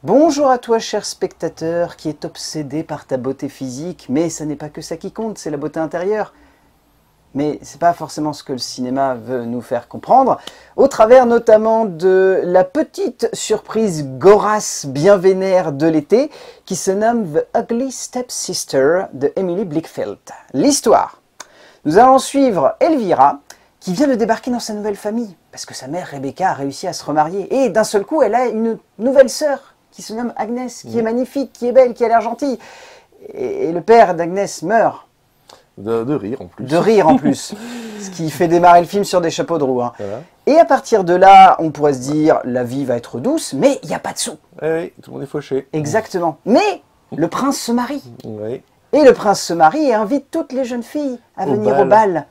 Bonjour à toi, cher spectateur, qui est obsédé par ta beauté physique, mais ça n'est pas que ça qui compte, c'est la beauté intérieure. Mais c'est pas forcément ce que le cinéma veut nous faire comprendre, au travers notamment de la petite surprise gorasse bien vénère de l'été, qui se nomme The Ugly Stepsister de Emily Blickfeld. L'histoire. Nous allons suivre Elvira, qui vient de débarquer dans sa nouvelle famille, parce que sa mère Rebecca a réussi à se remarier, et d'un seul coup elle a une nouvelle sœur, qui se nomme Agnès, qui est magnifique, qui est belle, qui a l'air gentille. Et le père d'Agnès meurt. De rire en plus. De rire en plus. Ce qui fait démarrer le film sur des chapeaux de roue. Hein. Voilà. Et à partir de là, on pourrait se dire, la vie va être douce, mais il n'y a pas de sous. Oui, tout le monde est fauché. Exactement. Mais le prince se marie. Oui. Et le prince se marie et invite toutes les jeunes filles à venir au bal. bal.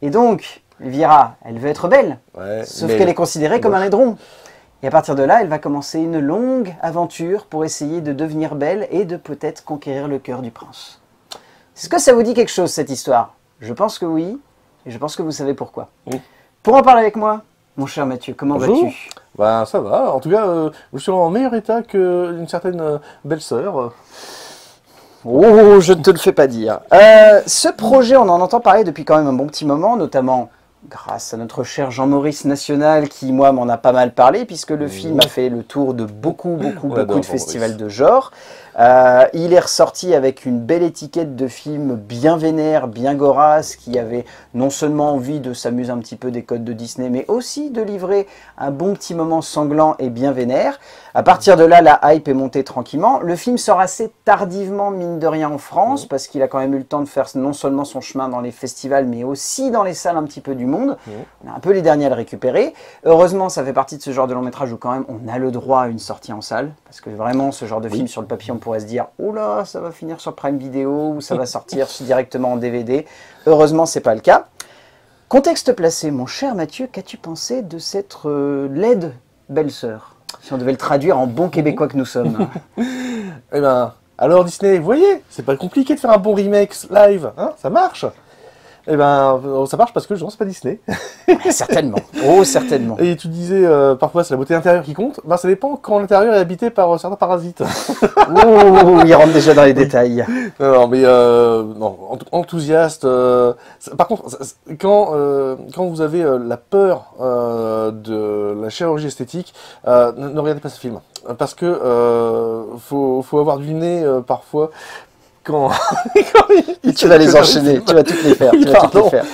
Et donc, Elvira, elle veut être belle. Ouais, Sauf qu'elle est considérée comme un laidron. Et à partir de là, elle va commencer une longue aventure pour essayer de devenir belle et de peut-être conquérir le cœur du prince. Est-ce que ça vous dit quelque chose, cette histoire? Je pense que oui, et je pense que vous savez pourquoi. Pour en parler avec moi, mon cher Mathieu, comment vas-tu? Ben, ça va. En tout cas, je suis en meilleur état qu'une certaine belle-sœur. Oh, je ne te le fais pas dire. Ce projet, on en entend parler depuis quand même un bon petit moment, notamment grâce à notre cher Jean-Maurice National qui, moi, m'en a pas mal parlé, puisque le film a fait le tour de beaucoup de festivals de genre. Il est ressorti avec une belle étiquette de film bien vénère, bien gorasse, qui avait non seulement envie de s'amuser un petit peu des codes de Disney, mais aussi de livrer un bon petit moment sanglant et bien vénère. À partir de là, la hype est montée tranquillement. Le film sort assez tardivement, mine de rien, en France, parce qu'il a quand même eu le temps de faire non seulement son chemin dans les festivals, mais aussi dans les salles un petit peu du monde. On est un peu les derniers à le récupérer. Heureusement, ça fait partie de ce genre de long métrage où quand même on a le droit à une sortie en salle, parce que vraiment, ce genre de film sur le papier, on pourrait se dire « Oh là, ça va finir sur Prime Video » ou « Ça va sortir directement en DVD ». Heureusement, c'est pas le cas. Contexte placé, mon cher Mathieu, qu'as-tu pensé de cette laide belle-sœur? Si on devait le traduire en bon québécois que nous sommes. Eh ben, alors Disney, vous voyez, c'est pas compliqué de faire un bon remake live, hein, ça marche. Eh ben, ça marche parce que je c'est pas Disney. Certainement. Oh, certainement. Et tu disais, parfois c'est la beauté intérieure qui compte. Ben, ça dépend quand l'intérieur est habité par certains parasites. Ouh, il rentre déjà dans les détails. Non, mais non, enthousiaste. Par contre, quand vous avez la peur de la chirurgie esthétique, ne regardez pas ce film. Parce que faut avoir du nez parfois. Quand tu vas les enchaîner, tu vas toutes les faire. Oui, tu vas toutes les faire.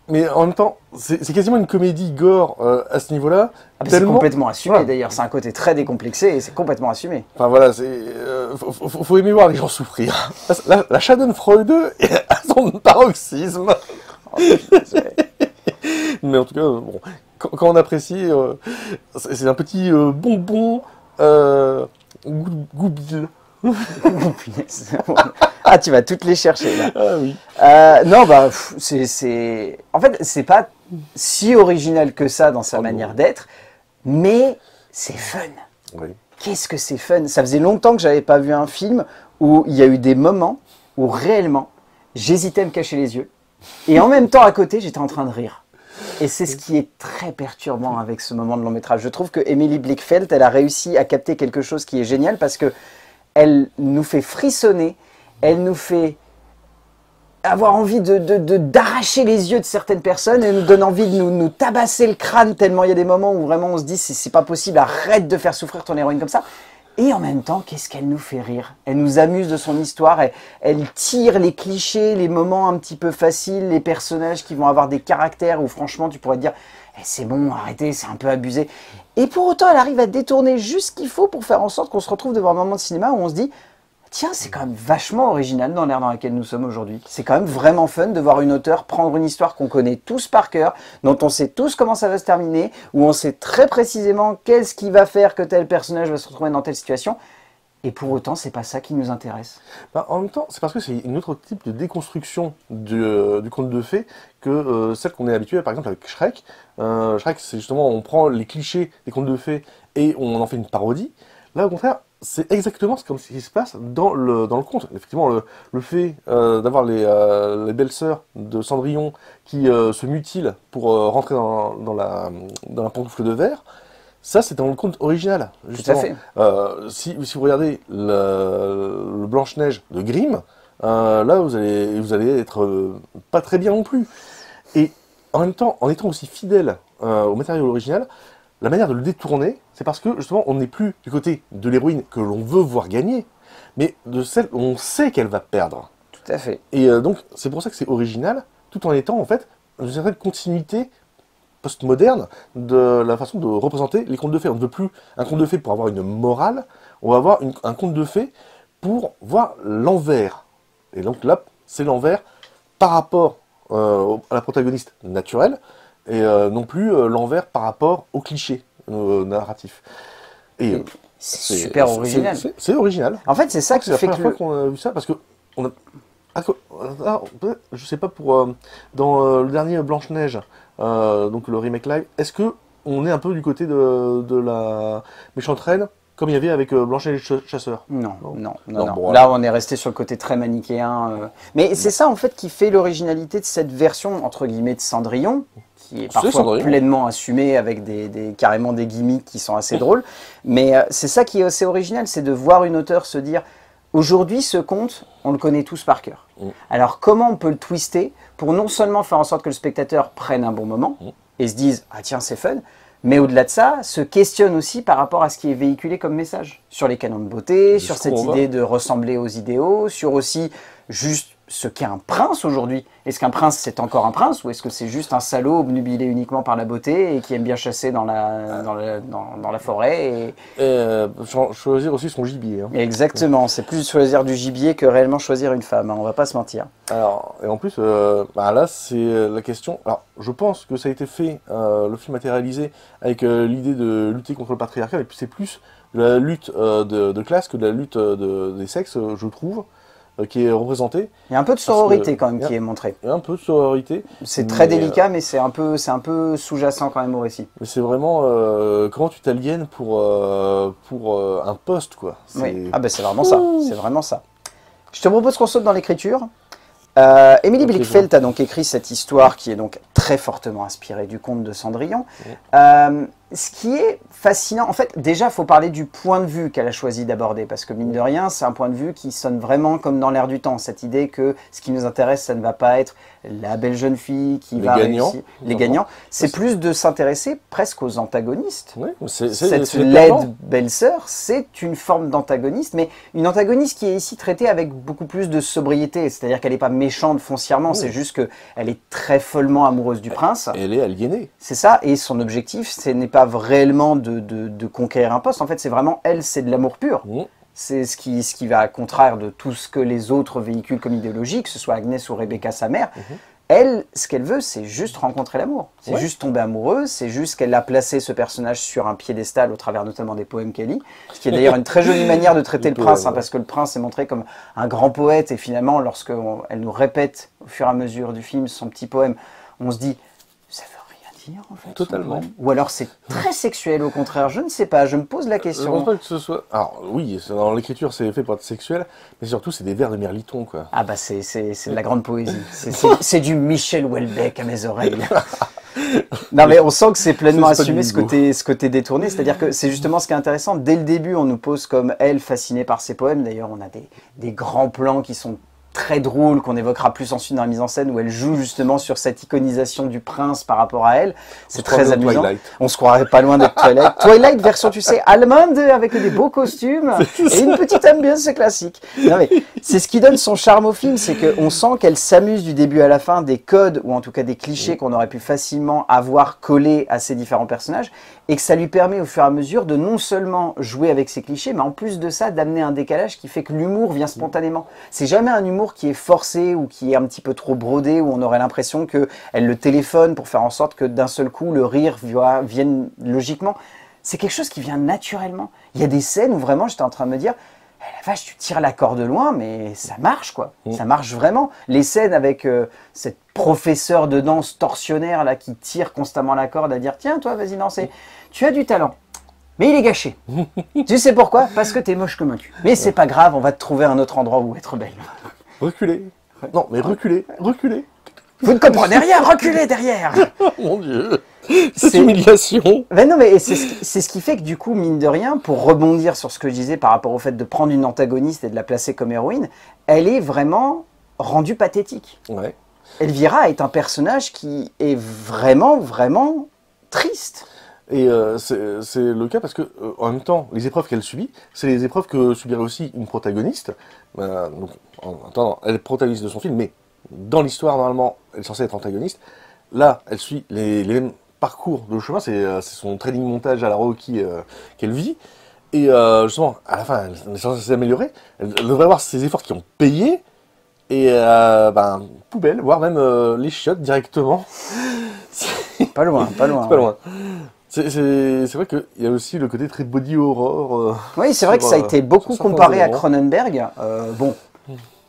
Mais en même temps, c'est quasiment une comédie gore à ce niveau-là. C'est complètement assumé d'ailleurs, c'est un côté très décomplexé et c'est complètement assumé. Enfin voilà, faut aimer voir les gens souffrir. La Schadenfreude est à son paroxysme. Mais en tout cas, bon, quand on apprécie, c'est un petit bonbon goubille. Ah, tu vas toutes les chercher là. Ah oui. Non, bah, en fait, c'est pas si original que ça dans sa manière d'être, mais c'est fun. Oui. Qu'est-ce que c'est fun? Ça faisait longtemps que j'avais pas vu un film où il y a eu des moments où réellement j'hésitais à me cacher les yeux et en même temps à côté j'étais en train de rire. Et c'est ce qui est très perturbant avec ce moment de long métrage. Je trouve que Emily Blickfeld, elle a réussi à capter quelque chose qui est génial parce que elle nous fait frissonner, elle nous fait avoir envie d'arracher les yeux de certaines personnes, elle nous donne envie de nous tabasser le crâne tellement il y a des moments où vraiment on se dit c'est pas possible, arrête de faire souffrir ton héroïne comme ça. Et en même temps, qu'est-ce qu'elle nous fait rire? Elle nous amuse de son histoire, elle tire les clichés, les moments un petit peu faciles, les personnages qui vont avoir des caractères où franchement tu pourrais te dire c'est bon, arrêtez, c'est un peu abusé. Et pour autant, elle arrive à détourner juste ce qu'il faut pour faire en sorte qu'on se retrouve devant un moment de cinéma où on se dit tiens, c'est quand même vachement original dans l'ère dans laquelle nous sommes aujourd'hui. C'est quand même vraiment fun de voir une auteure prendre une histoire qu'on connaît tous par cœur, dont on sait tous comment ça va se terminer, où on sait très précisément qu'est-ce qui va faire que tel personnage va se retrouver dans telle situation. Et pour autant, c'est pas ça qui nous intéresse. Bah, en même temps, c'est parce que c'est une autre type de déconstruction du conte de fées que celle qu'on est habitué, par exemple, avec Shrek. Shrek, c'est justement, on prend les clichés des contes de fées et on en fait une parodie. Là, au contraire, c'est exactement ce qui se passe dans le conte. Effectivement, le fait d'avoir les belles-sœurs de Cendrillon qui se mutilent pour rentrer dans la pantoufle de verre, Ça, c'est dans le conte original, justement. fait. Si vous regardez le Blanche-Neige de Grimm, là, vous allez être pas très bien non plus. Et en même temps, en étant aussi fidèle au matériau original, la manière de le détourner, c'est parce que, justement, on n'est plus du côté de l'héroïne que l'on veut voir gagner, mais de celle où on sait qu'elle va perdre. Tout à fait. Et donc, c'est pour ça que c'est original, tout en étant, en fait, une certaine continuité postmoderne de la façon de représenter les contes de fées. On ne veut plus un conte de fées pour avoir une morale, on va avoir un conte de fées pour voir l'envers. Et donc là, c'est l'envers par rapport à la protagoniste naturelle, et non plus l'envers par rapport au cliché narratif. Et c'est super original. C'est original. En fait, c'est ça qui C'est fait la que première fois qu'on a vu ça, parce que on a... je sais pas pour dans le dernier Blanche-Neige, donc le remake live, est-ce que on est un peu du côté de la méchante reine comme il y avait avec Blanche-Neige et le chasseur? Non. Bon, Là, on est resté sur le côté très manichéen. Mais c'est ça, en fait, qui fait l'originalité de cette version, entre guillemets, de Cendrillon, qui est parfois Cendrillon. pleinement assumée avec carrément des gimmicks qui sont assez drôles. Mais c'est ça qui est assez original, c'est de voir une auteure se dire aujourd'hui, ce conte, on le connaît tous par cœur. Alors, comment on peut le twister pour non seulement faire en sorte que le spectateur prenne un bon moment et se dise « Ah tiens, c'est fun », mais au-delà de ça, se questionne aussi par rapport à ce qui est véhiculé comme message. Sur les canons de beauté, sur cette idée de ressembler aux idéaux, sur aussi juste ce qu'est un prince aujourd'hui. Est-ce qu'un prince, c'est encore un prince, ou est-ce que c'est juste un salaud obnubilé uniquement par la beauté et qui aime bien chasser dans la forêt Et choisir aussi son gibier. Hein. Exactement, c'est plus choisir du gibier que réellement choisir une femme, hein, on va pas se mentir. Alors, et en plus, là, c'est la question. Alors, je pense que ça a été fait, le film a été réalisé avec l'idée de lutter contre le patriarcat, et puis c'est plus de la lutte de classe que de la lutte des sexes, je trouve, qui est représentée. Il y a un peu de sororité quand même qui est montrée. Il y a un peu de sororité. C'est très délicat, mais c'est un peu sous-jacent quand même au récit. Mais c'est vraiment comment tu t'aliènes pour un poste, quoi. Oui. Ah ben c'est vraiment ça, c'est vraiment ça. Je te propose qu'on saute dans l'écriture. Émilie Blickfeld a donc écrit cette histoire qui est donc très fortement inspirée du conte de Cendrillon. Ce qui est fascinant, en fait, déjà, il faut parler du point de vue qu'elle a choisi d'aborder, parce que mine de rien, c'est un point de vue qui sonne vraiment comme dans l'air du temps. Cette idée que ce qui nous intéresse, ça ne va pas être la belle jeune fille qui va réussir, les gagnants. C'est plus de s'intéresser presque aux antagonistes. Oui, cette laide belle-sœur, c'est une forme d'antagoniste, mais une antagoniste qui est ici traitée avec beaucoup plus de sobriété. C'est-à-dire qu'elle n'est pas méchante foncièrement, c'est juste qu'elle est très follement amoureuse du prince. Elle est aliénée. C'est ça, et son objectif, ce n'est pas réellement de conquérir un poste. En fait, c'est vraiment elle, c'est de l'amour pur. C'est ce qui va à contraire de tout ce que les autres véhiculent comme idéologie, que ce soit Agnès ou Rebecca, sa mère. Elle, ce qu'elle veut, c'est juste rencontrer l'amour. C'est juste tomber amoureuse, c'est juste qu'elle a placé ce personnage sur un piédestal au travers notamment des poèmes qu'elle lit. Ce qui est d'ailleurs une très jolie manière de traiter le prince, parce que le prince est montré comme un grand poète, et finalement, lorsqu'elle nous répète au fur et à mesure du film son petit poème, on se dit... ça veut rien dire en fait. Totalement. Ou alors c'est très sexuel au contraire, je ne sais pas, je me pose la question. Je pense pas que ce soit... Alors oui, dans l'écriture c'est fait pour être sexuel, mais surtout c'est des vers de Mirliton quoi. Ah bah c'est de la grande poésie, c'est du Michel Houellebecq à mes oreilles. Non mais on sent que c'est pleinement assumé ce côté détourné, c'est-à-dire que c'est justement ce qui est intéressant. Dès le début on nous pose comme elle fascinée par ses poèmes, d'ailleurs on a des grands plans qui sont très drôle, qu'on évoquera plus ensuite dans la mise en scène, où elle joue justement sur cette iconisation du prince par rapport à elle. C'est très amusant. On se croirait pas loin d'être Twilight. Twilight version, tu sais, allemande, avec des beaux costumes et une petite ambiance classique. Non mais c'est ce qui donne son charme au film, c'est qu'on sent qu'elle s'amuse du début à la fin des codes, ou en tout cas des clichés qu'on aurait pu facilement avoir collés à ces différents personnages, et que ça lui permet au fur et à mesure de non seulement jouer avec ces clichés, mais en plus de ça, d'amener un décalage qui fait que l'humour vient spontanément. C'est jamais un humour qui est forcé ou qui est un petit peu trop brodé, où on aurait l'impression qu'elle le téléphone pour faire en sorte que d'un seul coup, le rire vienne logiquement. C'est quelque chose qui vient naturellement. Il y a des scènes où vraiment j'étais en train de me dire eh, la vache, tu tires la corde loin, mais ça marche quoi. Ça marche vraiment. Les scènes avec cette professeure de danse tortionnaire là qui tire constamment la corde à dire tiens toi vas-y danser, tu as du talent. Mais il est gâché. Tu sais pourquoi? Parce que t'es moche comme un cul. Mais c'est pas grave, on va te trouver un autre endroit où être belle. Reculez. Non, mais reculez, reculez. Vous ne comprenez rien, reculez derrière. Mon Dieu. Cette humiliation. Ben non, mais c'est ce qui fait que du coup, mine de rien, pour rebondir sur ce que je disais par rapport au fait de prendre une antagoniste et de la placer comme héroïne, elle est vraiment rendue pathétique. Ouais. Elvira est un personnage qui est vraiment, vraiment triste. Et c'est le cas parce que, en même temps, les épreuves qu'elle subit, c'est les épreuves que subirait aussi une protagoniste. Donc, en attendant, elle est protagoniste de son film, mais dans l'histoire, normalement, elle est censée être antagoniste. Là, elle suit les mêmes parcours de chemin, c'est son training montage à la Rocky qu'elle vit. Et justement, à la fin, elle est censée s'améliorer. Elle devrait avoir ses efforts qui ont payé. Et poubelle, voire même les chiottes directement. Pas loin, pas loin. Pas loin. C'est vrai qu'il y a aussi le côté très body horror. Oui, c'est vrai que ça a été beaucoup comparé à Cronenberg. Bon.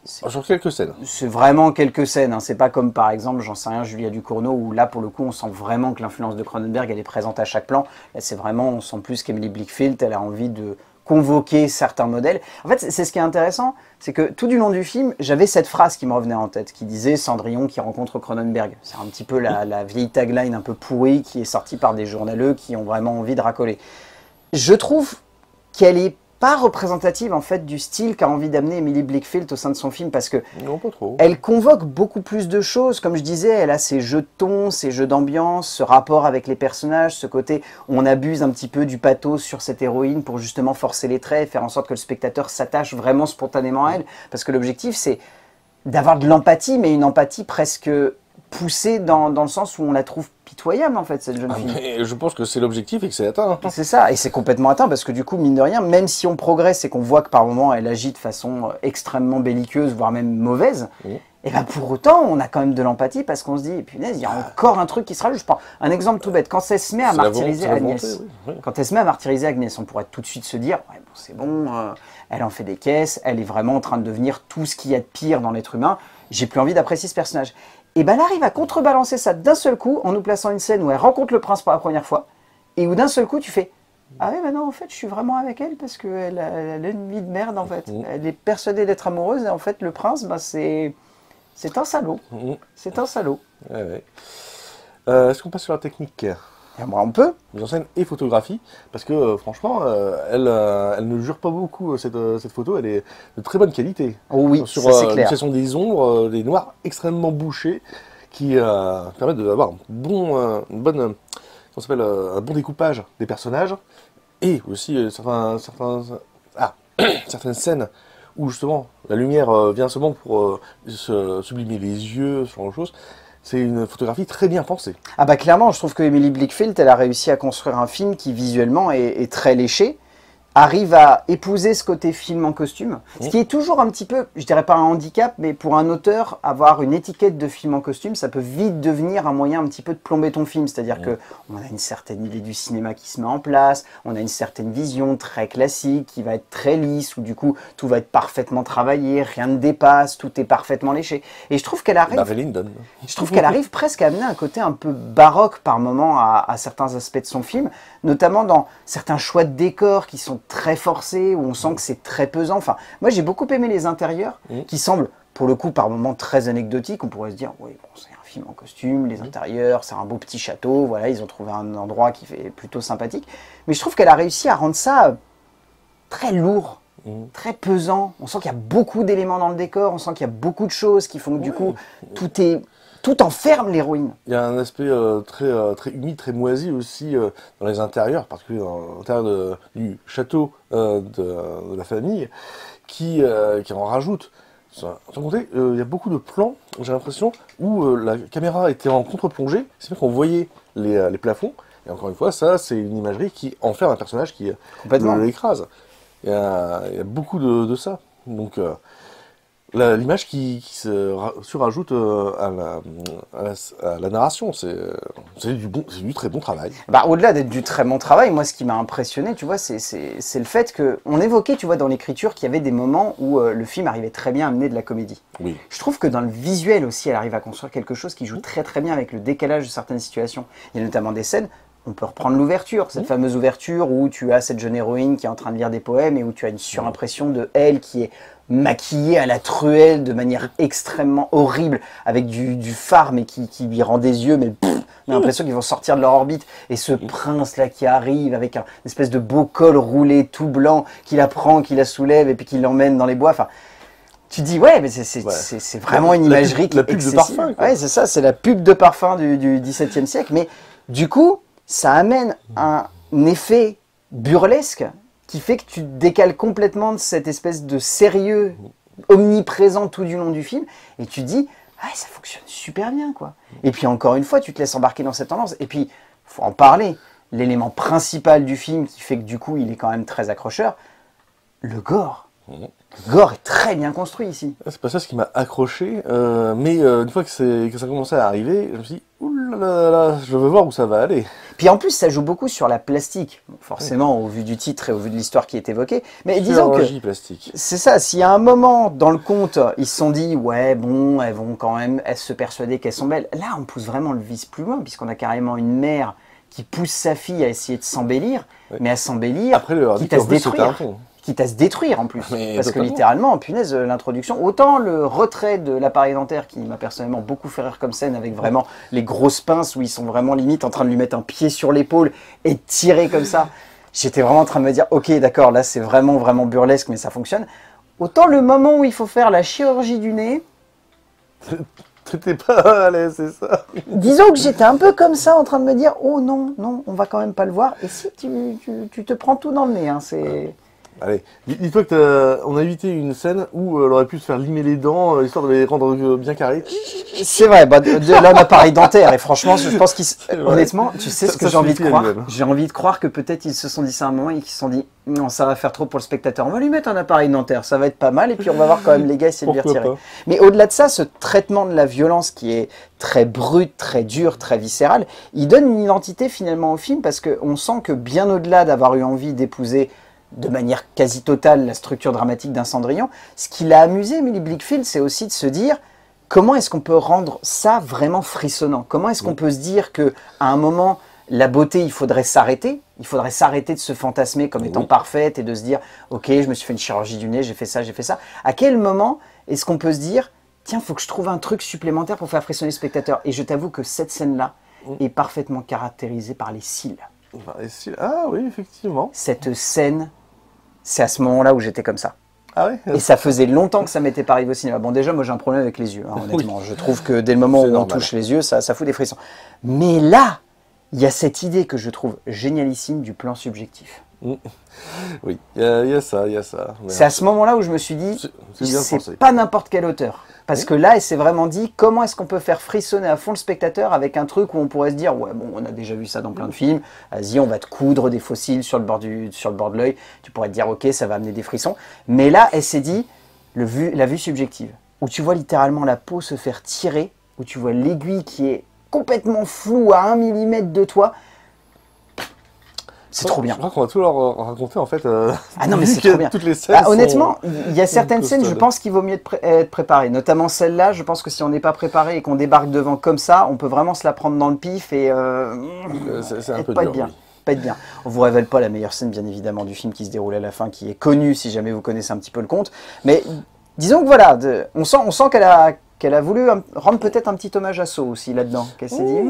Sur quelques scènes. C'est vraiment quelques scènes. Hein. C'est pas comme par exemple, j'en sais rien, Julia Ducournau, où là pour le coup on sent vraiment que l'influence de Cronenberg elle est présente à chaque plan. Là c'est vraiment, on sent plus qu'Emily Blickfield, elle a envie de convoquer certains modèles. En fait, c'est ce qui est intéressant, c'est que tout du long du film, j'avais cette phrase qui me revenait en tête, qui disait Cendrillon qui rencontre Cronenberg. C'est un petit peu la vieille tagline un peu pourrie qui est sortie par des journaleux qui ont vraiment envie de racoler. Je trouve qu'elle est pas représentative en fait du style qu'a envie d'amener Emily Blickfield au sein de son film parce que non, pas trop. Elle convoque beaucoup plus de choses, comme je disais, elle a ses jeux de ton, ses jeux d'ambiance, ce rapport avec les personnages, ce côté où on abuse un petit peu du pathos sur cette héroïne pour justement forcer les traits, faire en sorte que le spectateur s'attache vraiment spontanément à elle, parce que l'objectif c'est d'avoir de l'empathie, mais une empathie presque poussée dans le sens où on la trouve pitoyable en fait cette jeune fille. Mais je pense que c'est l'objectif et que c'est atteint. C'est ça, et c'est complètement atteint parce que du coup, mine de rien, même si on progresse et qu'on voit que par moments elle agit de façon extrêmement belliqueuse, voire même mauvaise, et ben pour autant, on a quand même de l'empathie parce qu'on se dit, punaise, il y a encore un truc qui se rajoute. Je prends un exemple tout bête, quand elle se met à martyriser Agnès, quand elle se met à martyriser Agnès, on pourrait tout de suite se dire, ouais, bon, c'est bon, elle en fait des caisses, elle est vraiment en train de devenir tout ce qu'il y a de pire dans l'être humain, j'ai plus envie d'apprécier ce personnage. Et ben elle arrive à contrebalancer ça d'un seul coup en nous plaçant une scène où elle rencontre le prince pour la première fois et où d'un seul coup tu fais ah oui mais non en fait je suis vraiment avec elle parce qu'elle a une vie de merde en fait. Elle est persuadée d'être amoureuse et en fait le prince c'est un salaud. C'est un salaud. Ouais, ouais. Est-ce qu'on passe sur la technique? On peut. Mise en scène et photographie, parce que franchement, elle ne jure pas beaucoup cette photo, elle est de très bonne qualité. Oh oui, sur ça c'est clair. Ce sont des ombres, des noirs extrêmement bouchés qui permettent d'avoir un bon découpage des personnages et aussi certaines scènes où justement la lumière vient seulement pour sublimer les yeux, ce genre de choses. C'est une photographie très bien pensée. Ah bah clairement, je trouve que Emily Blickfield, elle a réussi à construire un film qui visuellement est très léché, arrive à épouser ce côté film en costume, ce qui est toujours un petit peu, je dirais pas un handicap, mais pour un auteur, avoir une étiquette de film en costume, ça peut vite devenir un moyen un petit peu de plomber ton film, c'est-à-dire que on a une certaine idée du cinéma qui se met en place, on a une certaine vision très classique qui va être très lisse, où du coup tout va être parfaitement travaillé, rien ne dépasse, tout est parfaitement léché. Et je trouve qu'elle arrive, presque à amener un côté un peu baroque par moment à certains aspects de son film, notamment dans certains choix de décors qui sont très forcés, où on sent que c'est très pesant. Enfin, moi j'ai beaucoup aimé les intérieurs, qui semblent pour le coup par moments très anecdotiques. On pourrait se dire, oui, bon, c'est un film en costume, les intérieurs, c'est un beau petit château, voilà, ils ont trouvé un endroit qui fait plutôt sympathique. Mais je trouve qu'elle a réussi à rendre ça très lourd, très pesant. On sent qu'il y a beaucoup d'éléments dans le décor, on sent qu'il y a beaucoup de choses qui font que du coup, tout enferme l'héroïne. Il y a un aspect très humide, très moisi aussi dans les intérieurs, particulièrement dans l'intérieur du château de la famille, qui en rajoute. Sans compter, il y a beaucoup de plans, j'ai l'impression, où la caméra était en contre-plongée, c'est vrai qu'on voyait les plafonds, et encore une fois, ça, c'est une imagerie qui enferme un personnage qui l'écrase. Il y a beaucoup de ça. Donc, l'image qui se surajoute à la narration, c'est du très bon travail. Bah, au-delà d'être du très bon travail, moi ce qui m'a impressionné, tu vois, c'est le fait qu'on évoquait, tu vois, dans l'écriture qu'il y avait des moments où le film arrivait très bien à amener de la comédie. Oui. Je trouve que dans le visuel aussi, elle arrive à construire quelque chose qui joue très très bien avec le décalage de certaines situations. Il y a notamment des scènes, on peut reprendre l'ouverture, cette fameuse ouverture où tu as cette jeune héroïne qui est en train de lire des poèmes et où tu as une surimpression de elle qui est maquillée à la truelle de manière extrêmement horrible, avec du fard mais qui lui rend des yeux, mais pff, on a l'impression qu'ils vont sortir de leur orbite. Et ce prince-là qui arrive avec une espèce de beau col roulé tout blanc, qui la prend, qui la soulève et puis qui l'emmène dans les bois. Enfin, tu dis, ouais, mais c'est vraiment une imagerie qui est excessive. La pub de parfum. Ouais, c'est ça, c'est la pub de parfum du XVIIe siècle. Mais du coup, ça amène un effet burlesque qui fait que tu te décales complètement de cette espèce de sérieux omniprésent tout du long du film. Et tu dis, ah, ça fonctionne super bien, quoi. Et puis, encore une fois, tu te laisses embarquer dans cette tendance. Et puis, faut en parler. L'élément principal du film qui fait que, du coup, il est quand même très accrocheur, le gore. Le gore est très bien construit ici. C'est pas ça ce qui m'a accroché, mais une fois que ça commençait à arriver, je me suis dit, oulala, je veux voir où ça va aller. Puis en plus, ça joue beaucoup sur la plastique, forcément au vu du titre et au vu de l'histoire qui est évoquée. Mais disons que c'est ça, s'il y a un moment dans le conte, ils se sont dit, ouais, bon, elles vont quand même se persuader qu'elles sont belles. Là, on pousse vraiment le vice plus loin, puisqu'on a carrément une mère qui pousse sa fille à essayer de s'embellir, mais à s'embellir, quitte à se détruire. Quitte à se détruire en plus, parce que littéralement, punaise, l'introduction, autant le retrait de l'appareil dentaire qui m'a personnellement beaucoup fait rire comme scène, avec vraiment les grosses pinces où ils sont vraiment limite en train de lui mettre un pied sur l'épaule et de tirer comme ça, j'étais vraiment en train de me dire, ok d'accord, là c'est vraiment burlesque mais ça fonctionne, autant le moment où il faut faire la chirurgie du nez, t'étais pas à l'aise, c'est ça. Disons que j'étais un peu comme ça en train de me dire, oh non, on va quand même pas le voir, et si tu te prends tout dans le nez, hein, c'est... Allez, dis-toi qu'on a évité une scène où elle aurait pu se faire limer les dents, histoire de les rendre bien carrées. C'est vrai, bah, là, l'appareil dentaire, et franchement, je pense honnêtement, tu sais ce que j'ai envie de croire. J'ai envie de croire que peut-être ils se sont dit ça à un moment et qu'ils se sont dit, non, ça va faire trop pour le spectateur, on va lui mettre un appareil dentaire, ça va être pas mal, et puis on va voir quand même les gars essayer de lui retirer. Mais au-delà de ça, ce traitement de la violence qui est très brut, très dur, très viscéral, il donne une identité finalement au film, parce qu'on sent que bien au-delà d'avoir eu envie d'épouser de manière quasi totale la structure dramatique d'un Cendrillon, ce qui l'a amusé, Emily Blickfield, c'est aussi de se dire comment est-ce qu'on peut rendre ça vraiment frissonnant. Comment est-ce qu'on peut se dire qu'à un moment, la beauté, il faudrait s'arrêter de se fantasmer comme étant parfaite et de se dire « Ok, je me suis fait une chirurgie du nez, j'ai fait ça, j'ai fait ça ». À quel moment est-ce qu'on peut se dire « Tiens, il faut que je trouve un truc supplémentaire pour faire frissonner le spectateur ». Et je t'avoue que cette scène-là est parfaitement caractérisée par les cils. Ah oui, effectivement. Cette scène... C'est à ce moment-là où j'étais comme ça. Ah ouais. Et ça faisait longtemps que ça m'était pas arrivé au cinéma. Bon, déjà, moi j'ai un problème avec les yeux, hein, honnêtement. Oui. Je trouve que dès le moment où on touche les yeux, ça fout des frissons. Mais là, il y a cette idée que je trouve génialissime du plan subjectif. Oui, il y a ça. C'est à ce moment-là où je me suis dit, c'est pas n'importe quel auteur. Parce que là, il s'est vraiment dit, comment est-ce qu'on peut faire frissonner à fond le spectateur avec un truc où on pourrait se dire, ouais, bon, on a déjà vu ça dans plein de films, vas-y, on va te coudre des fossiles sur le bord de l'œil, tu pourrais te dire, ok, ça va amener des frissons. Mais là, elle s'est dit, la vue subjective, où tu vois littéralement la peau se faire tirer, où tu vois l'aiguille qui est complètement floue à 1 mm de toi. C'est trop bien. Je crois qu'on va tout leur raconter en fait. Ah non mais c'est trop bien. Toutes les scènes honnêtement, il y a certaines scènes, je pense qu'il vaut mieux être préparé. Notamment celle-là, je pense que si on n'est pas préparé et qu'on débarque devant comme ça, on peut vraiment se la prendre dans le pif et c'est un peu pas dur, être bien. Pas être bien. On vous révèle pas la meilleure scène bien évidemment du film qui se déroule à la fin, qui est connue si jamais vous connaissez un petit peu le conte. Mais disons que voilà, on sent qu'elle a voulu rendre peut-être un petit hommage à Saw aussi là-dedans. Qu'elle s'est dit,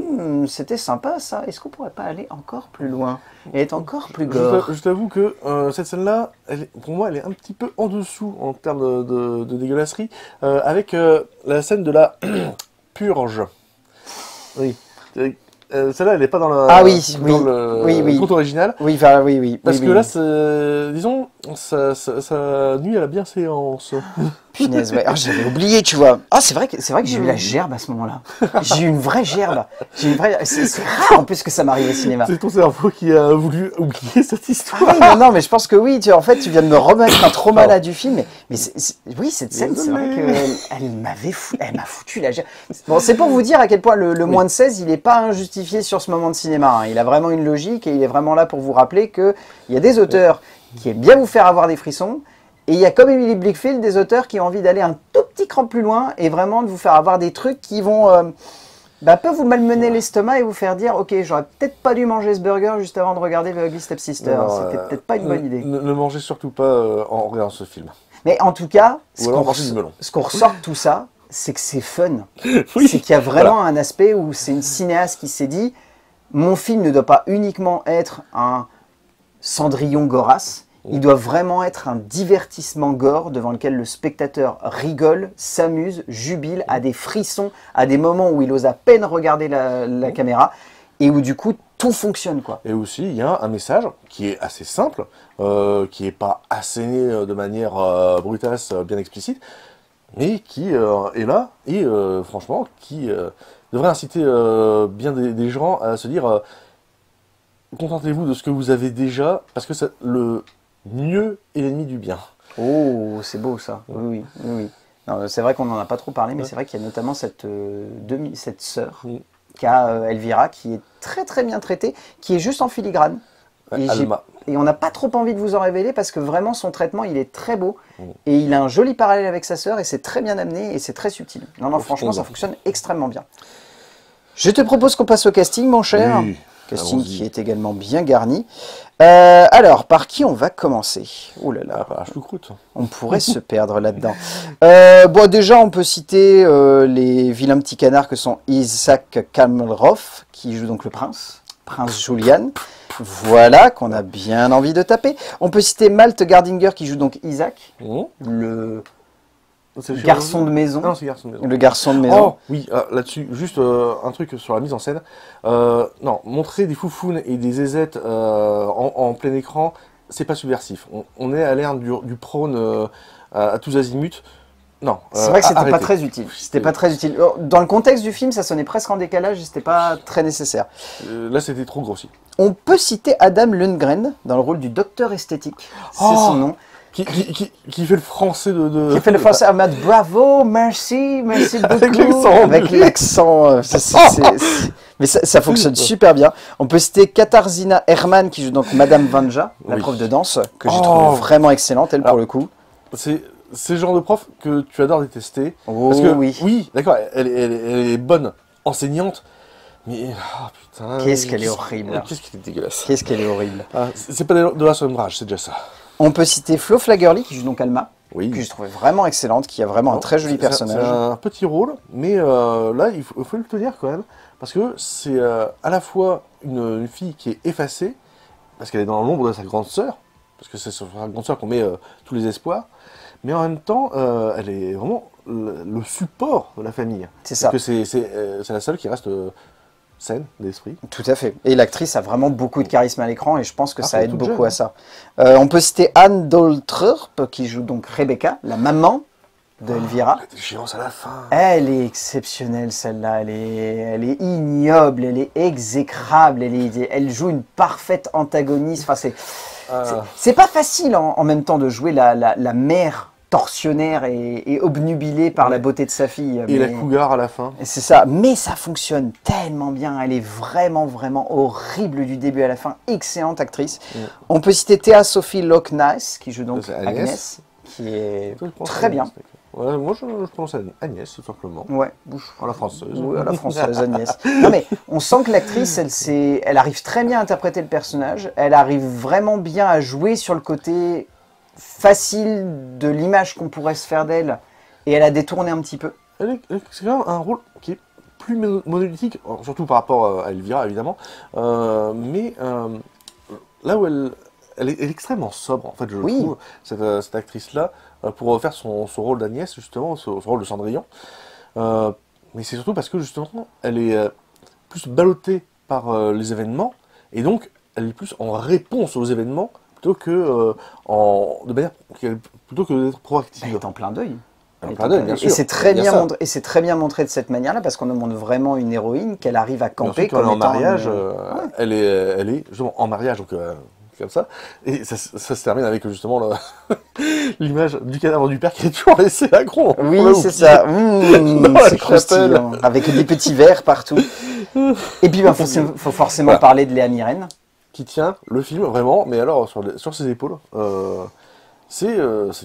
c'était sympa ça, est-ce qu'on pourrait pas aller encore plus loin et être encore plus gore? Je t'avoue que cette scène-là, pour moi, elle est un petit peu en dessous en termes de dégueulasserie, avec la scène de la purge. Oui. Celle-là, elle n'est pas dans le conte original. Oui. Parce que là, disons, ça nuit à la bienséance. Punaise, ouais. J'avais oublié, tu vois. Ah, c'est vrai que j'ai eu la gerbe à ce moment-là. J'ai eu une vraie gerbe. C'est rare en plus que ça m'arrive au cinéma. C'est ton cerveau qui a voulu oublier cette histoire. Ah, oui, non, mais je pense que oui. En fait, tu viens de me remettre un trauma là du film. Mais oui, cette scène, c'est vrai qu'elle m'a foutu la gerbe. Bon, c'est pour vous dire à quel point le moins de 16, il n'est pas injustifié sur ce moment de cinéma. Hein. Il a vraiment une logique et il est vraiment là pour vous rappeler qu'il y a des auteurs qui aiment bien vous faire avoir des frissons. Et il y a comme Emily Blickfield des auteurs qui ont envie d'aller un tout petit cran plus loin et vraiment de vous faire avoir des trucs qui vont bah, peut vous malmener l'estomac et vous faire dire, ok, j'aurais peut-être pas dû manger ce burger juste avant de regarder The Ugly Stepsister. C'était peut-être pas une bonne idée. Ne mangez surtout pas en regardant ce film. Mais en tout cas, Ou alors mangez du melon. ce qu'on ressort de tout ça, c'est que c'est fun. Oui. C'est qu'il y a vraiment un aspect où c'est une cinéaste qui s'est dit, mon film ne doit pas uniquement être un Cendrillon Gorace, il doit vraiment être un divertissement gore devant lequel le spectateur rigole, s'amuse, jubile, a des frissons, à des moments où il ose à peine regarder la caméra et où du coup tout fonctionne, quoi. Et aussi, il y a un message qui est assez simple, qui n'est pas asséné de manière brutasse, bien explicite, mais qui est là et franchement qui devrait inciter bien des gens à se dire contentez-vous de ce que vous avez déjà, parce que le mieux est l'ennemi du bien. Oh, c'est beau ça. Oui, oui, oui. Non, c'est vrai qu'on n'en a pas trop parlé, mais c'est vrai qu'il y a notamment cette sœur qu'a Elvira, qui est très très bien traitée, qui est juste en filigrane. Alma. Et on n'a pas trop envie de vous en révéler parce que vraiment son traitement il est très beau et il a un joli parallèle avec sa sœur et c'est très bien amené et c'est très subtil. Non, non, franchement ça fonctionne extrêmement bien. Je te propose qu'on passe au casting, mon cher. Oui, casting qui est également bien garni. Alors, par qui on va commencer? Oh là là, choucroute. on pourrait se perdre là-dedans. Bon, déjà, on peut citer les vilains petits canards que sont Isaac Kamelroff, qui joue donc le prince Julian. Voilà, qu'on a bien envie de taper. On peut citer Malte Gardinger, qui joue donc Isaac, le garçon de maison. Non, c'est garçon de maison. Le garçon de maison. Oh, oui, là-dessus, juste un truc sur la mise en scène. Non, montrer des foufounes et des zézettes en plein écran, c'est pas subversif. On est à l'ère du prône à tous azimuts. Non. C'est vrai que c'était arrêtez. pas très utile. C'était pas très utile. Dans le contexte du film, ça sonnait presque en décalage et c'était pas très nécessaire. Là, c'était trop grossi. On peut citer Adam Lundgren dans le rôle du docteur esthétique. C'est son nom. Qui fait le français de... Qui fait le français en mode bravo, merci beaucoup. Avec l'accent. Avec l'accent. Mais ça fonctionne super bien. On peut citer Katarzyna Hermann qui joue donc Madame Vanja, la prof de danse, que j'ai trouvé vraiment excellente, elle, pour le coup. C'est le genre de prof que tu adores détester. Oh, parce que, oui, d'accord, elle est bonne enseignante, mais putain. Qu'est-ce qu'elle est horrible. Qu'est-ce qu'elle est dégueulasse. Qu'est-ce qu'elle est horrible. C'est pas de la sombrage, c'est déjà ça. On peut citer Flo Flaggerly qui joue donc Alma, Oui. que j'ai trouvé vraiment excellente, qui a vraiment un très joli personnage. C'est un petit rôle, mais là, il faut le tenir quand même, parce que c'est à la fois une fille qui est effacée, parce qu'elle est dans l'ombre de sa grande sœur, parce que c'est sur sa grande sœur qu'on met tous les espoirs, mais en même temps, elle est vraiment le support de la famille. C'est ça. Parce que c'est la seule qui reste saine d'esprit. Tout à fait. Et l'actrice a vraiment beaucoup de charisme à l'écran et je pense que ça aide beaucoup jeune, à ça. On peut citer Anne Doltrup qui joue donc Rebecca, la maman de Elvira. La déchéance à la fin. Elle est exceptionnelle celle-là, elle est ignoble, elle est exécrable, elle joue une parfaite antagoniste. Enfin, c'est pas facile en même temps de jouer la mère tortionnaire et obnubilée par la beauté de sa fille. Et la cougar à la fin. C'est ça, mais ça fonctionne tellement bien, elle est vraiment, vraiment horrible du début à la fin, excellente actrice. On peut citer Thea Sophie Locknice, qui joue donc Agnès, qui est très bien. Ouais, moi je prononce Agnès, tout simplement. Ouais. À la française. Oui, à la française, Agnès. Non mais, on sent que l'actrice, elle arrive très bien à interpréter le personnage, elle arrive vraiment bien à jouer sur le côté facile de l'image qu'on pourrait se faire d'elle, et elle a détourné un petit peu. C'est quand même un rôle qui est plus monolithique, surtout par rapport à Elvira évidemment, mais là où elle est extrêmement sobre en fait, je trouve, cette actrice-là, pour faire son rôle d'Agnès justement, son rôle de Cendrillon, mais c'est surtout parce que justement elle est plus ballottée par les événements, et donc elle est plus en réponse aux événements, plutôt que d'être proactive. Elle est en plein deuil. Bien sûr. Et c'est très bien montré, très bien montré de cette manière-là, parce qu'on nous montre vraiment une héroïne qu'elle arrive à camper comme en mariage. Ouais. Elle est justement en mariage, donc comme ça, et ça se termine avec justement l'image du cadavre du père qui est toujours laissé à gros. Oui, c'est ça. C'est croustillant, avec des petits verres partout. Et puis, il faut forcément parler de Léa Mirren. Qui tient le film vraiment, mais alors sur ses épaules. c'est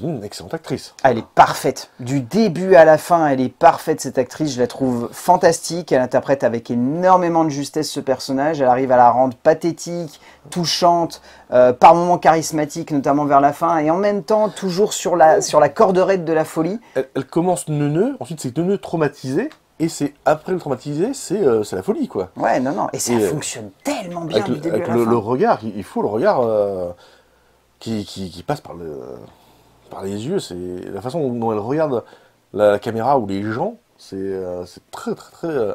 une excellente actrice. Elle est parfaite. Du début à la fin, elle est parfaite, cette actrice. Je la trouve fantastique. Elle interprète avec énormément de justesse ce personnage. Elle arrive à la rendre pathétique, touchante, par moments charismatique, notamment vers la fin. Et en même temps, toujours sur la corde raide de la folie. Elle commence neuneu, ensuite c'est neuneu traumatisé. Et c'est après le traumatisé, c'est la folie, quoi. Ouais, non. Et ça fonctionne tellement bien du début à la fin. Le regard, il faut le regard qui passe par les yeux. C'est la façon dont elle regarde la caméra ou les gens. C'est très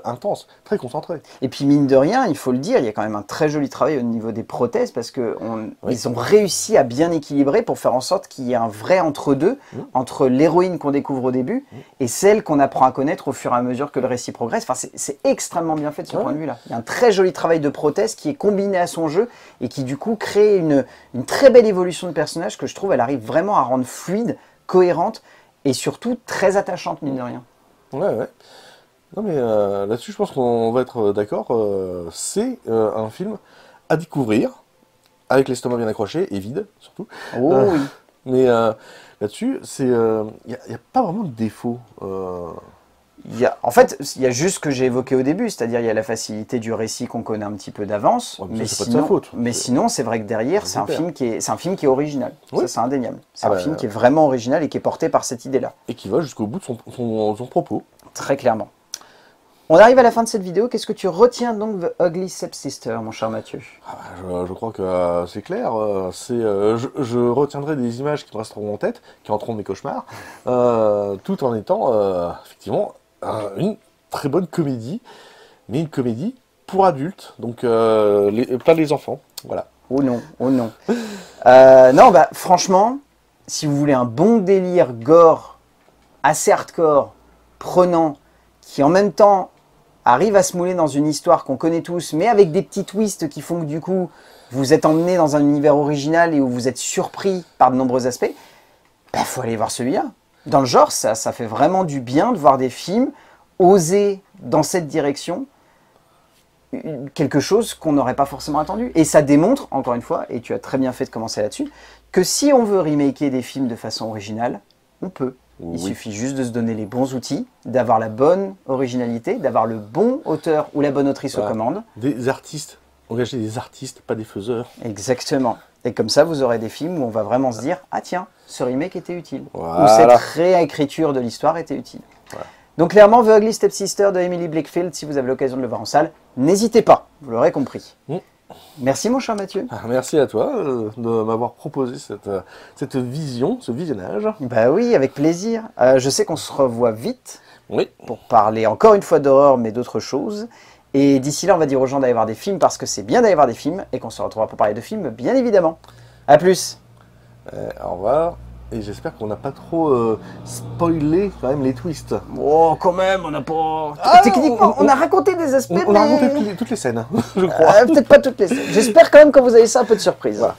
intense, très concentré. Et puis mine de rien, il faut le dire, il y a quand même un très joli travail au niveau des prothèses parce que ils ont réussi à bien équilibrer pour faire en sorte qu'il y ait un vrai entre-deux entre l'héroïne qu'on découvre au début et celle qu'on apprend à connaître au fur et à mesure que le récit progresse. Enfin, c'est extrêmement bien fait de ce point de vue-là. Il y a un très joli travail de prothèse qui est combiné à son jeu et qui du coup crée une très belle évolution de personnage que je trouve elle arrive vraiment à rendre fluide, cohérente et surtout très attachante mine de rien. Ouais. Non mais là-dessus, je pense qu'on va être d'accord. C'est un film à découvrir, avec l'estomac bien accroché et vide, surtout. Oh oui. Mais là-dessus, il n'y a pas vraiment de défaut. En fait, il y a juste ce que j'ai évoqué au début, c'est-à-dire il y a la facilité du récit qu'on connaît un petit peu d'avance. Ouais, mais c'est pas de sa faute. Mais sinon, c'est vrai que derrière, c'est un film qui est original. Oui. Ça, c'est indéniable. C'est un film qui est vraiment original et qui est porté par cette idée-là. Et qui va jusqu'au bout de son propos. Très clairement. On arrive à la fin de cette vidéo. Qu'est-ce que tu retiens donc de Ugly Stepsister, mon cher Mathieu? Je crois que c'est clair. Je retiendrai des images qui me resteront en tête, qui entreront dans mes cauchemars, tout en étant effectivement une très bonne comédie, mais une comédie pour adultes, donc pas les enfants. Voilà. Oh non. Non, franchement, si vous voulez un bon délire gore, assez hardcore, prenant, qui en même temps arrive à se mouler dans une histoire qu'on connaît tous, mais avec des petits twists qui font que du coup, vous êtes emmené dans un univers original et où vous êtes surpris par de nombreux aspects, faut aller voir celui-là. Dans le genre, ça fait vraiment du bien de voir des films oser dans cette direction quelque chose qu'on n'aurait pas forcément attendu. Et ça démontre, encore une fois, et tu as très bien fait de commencer là-dessus, que si on veut remaker des films de façon originale, on peut. Il suffit juste de se donner les bons outils, d'avoir la bonne originalité, d'avoir le bon auteur ou la bonne autrice aux commandes. Des artistes, engager des artistes, pas des faiseurs. Exactement. Et comme ça, vous aurez des films où on va vraiment se dire « Ah tiens, ce remake était utile. Voilà. Ou cette réécriture de l'histoire était utile. Voilà. » Donc clairement, The Ugly Stepsister de Emily Blakefield, si vous avez l'occasion de le voir en salle, n'hésitez pas, vous l'aurez compris. Merci mon cher Mathieu. Merci à toi de m'avoir proposé cette vision, ce visionnage. Bah oui, avec plaisir. Je sais qu'on se revoit vite pour parler encore une fois d'horreur, mais d'autres choses. Et d'ici là, on va dire aux gens d'aller voir des films parce que c'est bien d'aller voir des films et qu'on se retrouvera pour parler de films, bien évidemment. A plus. Au revoir. Et j'espère qu'on n'a pas trop spoilé quand même les twists. Oh, quand même, on n'a pas... Techniquement, on a raconté des aspects, on a raconté toutes les scènes, je crois. Peut-être pas toutes les scènes. J'espère quand même que vous avez ça un peu de surprise. Voilà.